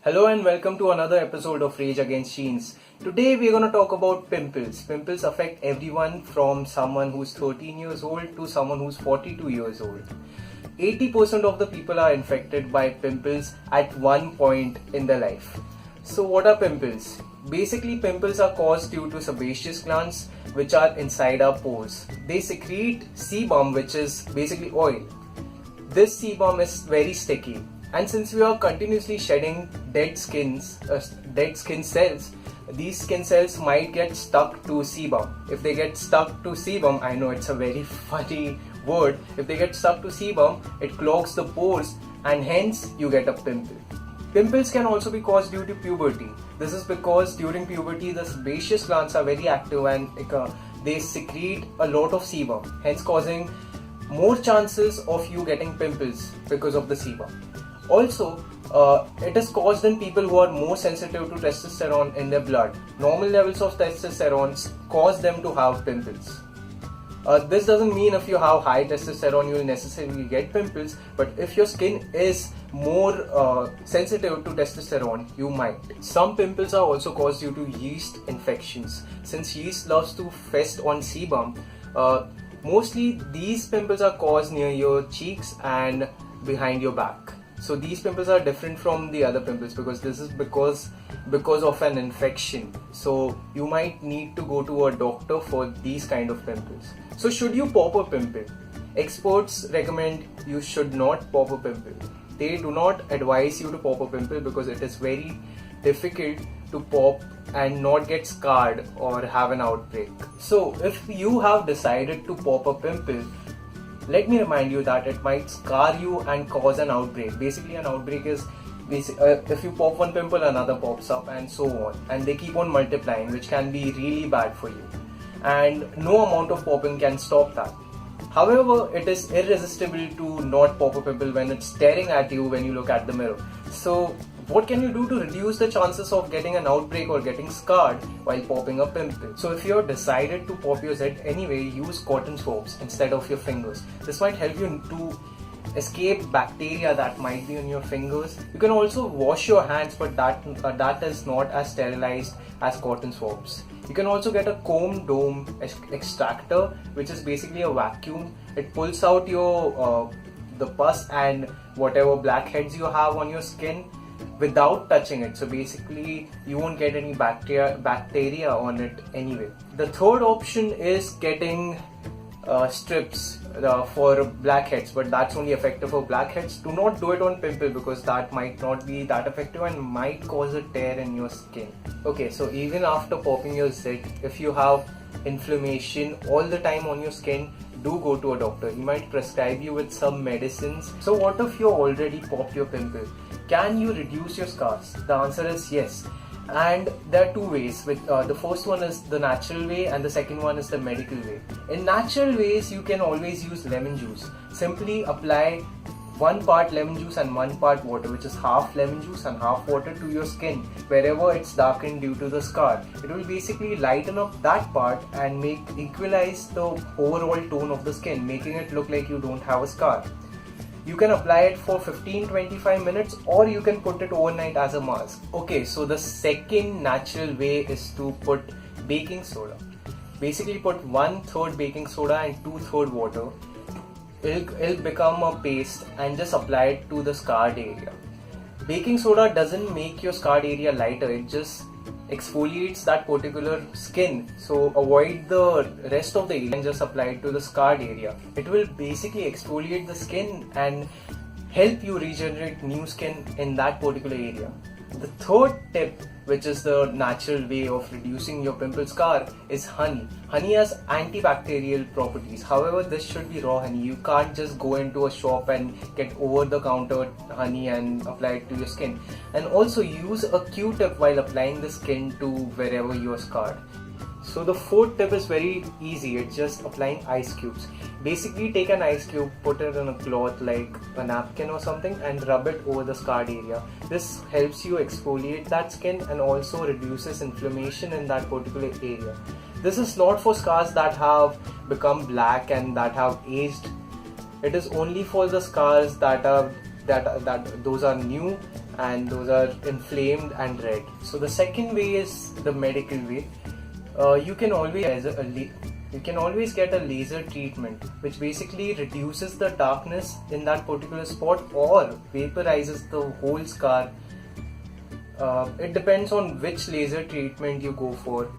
Hello and welcome to another episode of Rage Against Sheens. Today we're going to talk about pimples. Pimples affect everyone from someone who's 13 years old to someone who's 42 years old. 80% of the people are infected by pimples at one point in their life. So what are pimples? Basically, pimples are caused due to sebaceous glands which are inside our pores. They secrete sebum, which is basically oil. This sebum is very sticky. And since we are continuously shedding dead skin cells, these skin cells might get stuck to sebum. If they get stuck to sebum, I know it's a very funny word, if they get stuck to sebum, it clogs the pores and hence you get a pimple. Pimples can also be caused due to puberty. This is because during puberty the sebaceous glands are very active and they secrete a lot of sebum, hence causing more chances of you getting pimples because of the sebum. Also, it is caused in people who are more sensitive to testosterone in their blood. Normal levels of testosterone cause them to have pimples. This doesn't mean if you have high testosterone you will necessarily get pimples, but if your skin is more sensitive to testosterone, you might. Some pimples are also caused due to yeast infections. Since yeast loves to fest on sebum, mostly these pimples are caused near your cheeks and behind your back. So these pimples are different from the other pimples because this is because of an infection. So you might need to go to a doctor for these kind of pimples. So should you pop a pimple? Experts recommend you should not pop a pimple. They do not advise you to pop a pimple because it is very difficult to pop and not get scarred or have an outbreak. So if you have decided to pop a pimple, let me remind you that it might scar you and cause an outbreak. Basically, an outbreak is if you pop one pimple, another pops up and so on. And they keep on multiplying, which can be really bad for you. And no amount of popping can stop that. However, it is irresistible to not pop a pimple when it's staring at you when you look at the mirror. So what can you do to reduce the chances of getting an outbreak or getting scarred while popping a pimple? So if you're decided to pop your zit anyway, use cotton swabs instead of your fingers. This might help you to escape bacteria that might be on your fingers. You can also wash your hands, but that is not as sterilized as cotton swabs. You can also get a comb dome extractor, which is basically a vacuum. It pulls out your the pus and whatever blackheads you have on your skin without touching it. So basically you won't get any bacteria on it anyway. The third option is getting strips for blackheads, but that's only effective for blackheads. Do not do it on pimple because that might not be that effective and might cause a tear in your skin. Okay, so even after popping your zit, if you have inflammation all the time on your skin, do go to a doctor. He might prescribe you with some medicines. So what if you already popped your pimple? Can you reduce your scars? The answer is yes. And there are two ways. The first one is the natural way and the second one is the medical way. In natural ways, you can always use lemon juice. Simply apply 1 part lemon juice and 1 part water, which is half lemon juice and half water, to your skin wherever it's darkened due to the scar. It will basically lighten up that part and equalize the overall tone of the skin, making it look like you don't have a scar. You can apply it for 15-25 minutes or you can put it overnight as a mask. Okay, so the second natural way is to put baking soda. Basically put 1/3 baking soda and 2/3 water. It'll become a paste and just apply it to the scarred area. Baking soda doesn't make your scarred area lighter, it just exfoliates that particular skin. So avoid the rest of the area and just apply it to the scarred area. It will basically exfoliate the skin and help you regenerate new skin in that particular area. The third tip, which is the natural way of reducing your pimple scar, is honey. Honey has antibacterial properties. However, this should be raw honey. You can't just go into a shop and get over-the-counter honey and apply it to your skin. And also use a Q-tip while applying the skin to wherever you are scarred. So the fourth tip is very easy. It's just applying ice cubes. Basically take an ice cube, put it in a cloth like a napkin or something and rub it over the scarred area. This helps you exfoliate that skin and also reduces inflammation in that particular area. This is not for scars that have become black and that have aged. It is only for the scars that those are new and those are inflamed and red. So the second way is the medical way. You can always get a laser treatment, which basically reduces the darkness in that particular spot or vaporizes the whole scar. It depends on which laser treatment you go for.